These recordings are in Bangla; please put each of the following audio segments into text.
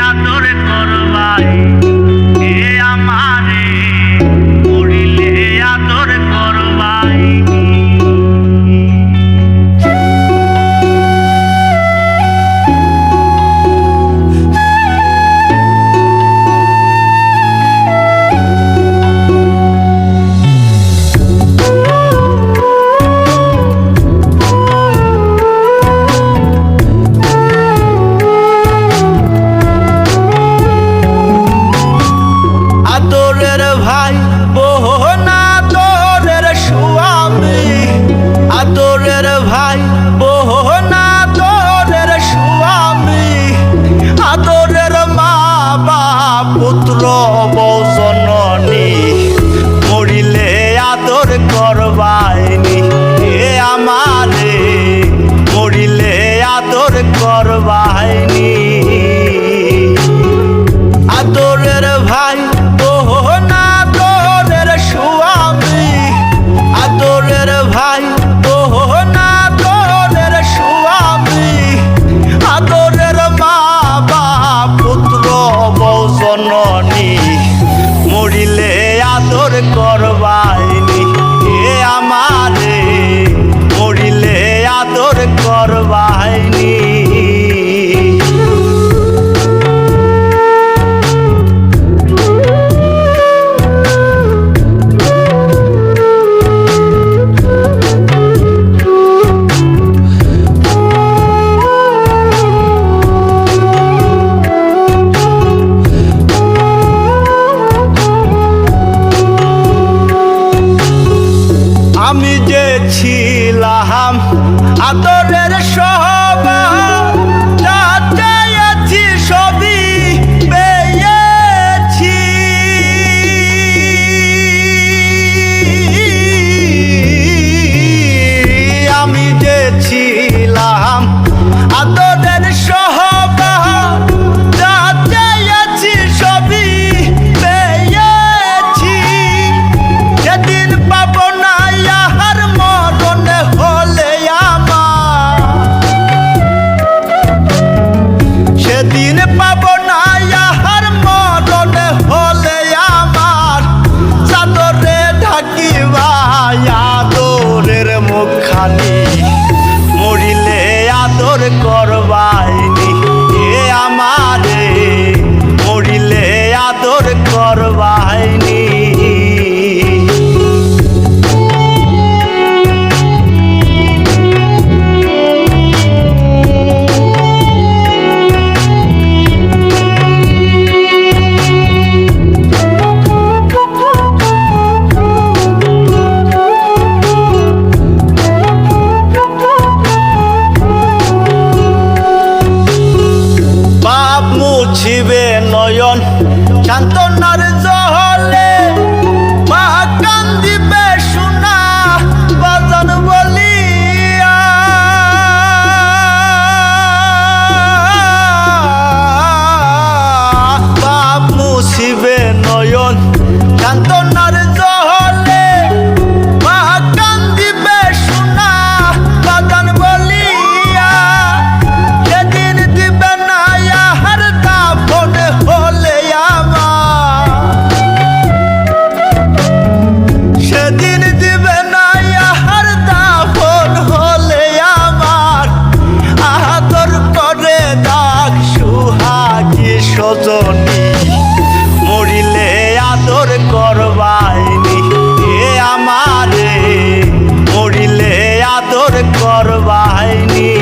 আদর করবাই এ আমারে মরিলে আদর করবাই আদরের ভাই বোন আদরের স্বামী আদরের ভাই বোন আদরের স্বামী আদরের মা বাপ পুত্র বৌ জননী মরিলে আদর করবাইনি এ আমারে মরিলে আদর করবাইনি আদরের ভাই বোন আদরের স্বামী আদরের ভাই বোন আদরের স্বামী আদরের মা বাপ পুত্র বৌ জননী মরিলে আদর করবাইনি এ আমারে মরিলে আদর করবাইনি আমি যে ছিলাম আদরের সবার যা চাইছি সবই পেয়েছি আমি যে ছিলাম আদরের সবার যা চাইছি সবই পেয়েছি যেদিন পাবো না ইহার মরণ হলে আমার সেদিন পাবো না ইহার মরণ হলে আমার চাদরে ঢাকিবা আদরের মুখখানি মরিলে আদর করবাইনি এ আমারে মরিলে আদর করবাইনি পাপ মুছিবে নয়ন সান্ত্বনার জলে মা কান্দিবে সোনা বাজান বলিয়া পাপ মুছিবে নয়ন সান্ত্বনার জলে মা কান্দিবে সোনা বাজান বলিয়া সেদিন দিবে না ইহার দাফন হলে আমার সেদিন দিবে না ইহার দাফন হলে আমার আদর করে ডাক সুহাগী সজনী মরিলে আদর করবাইনি এ আমারে মরিলে আদর করবাইনি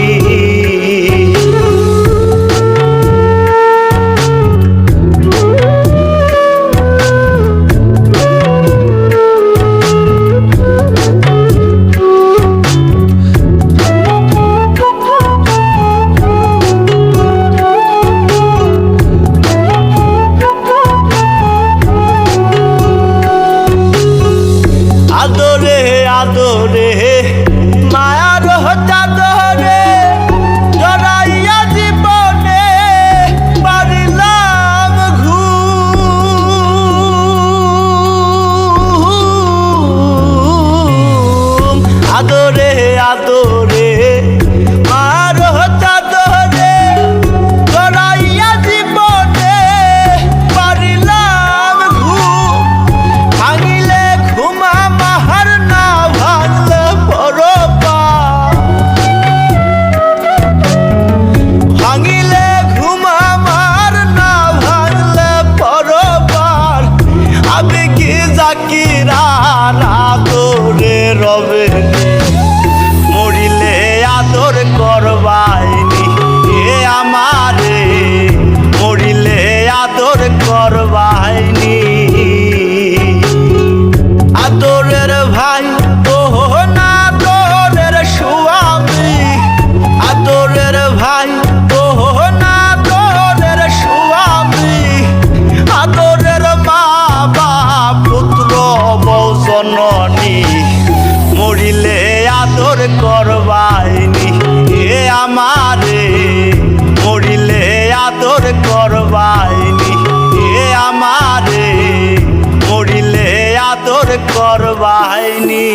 আদর করবাইনি এ আমারে মরিলে আদর করবাইনি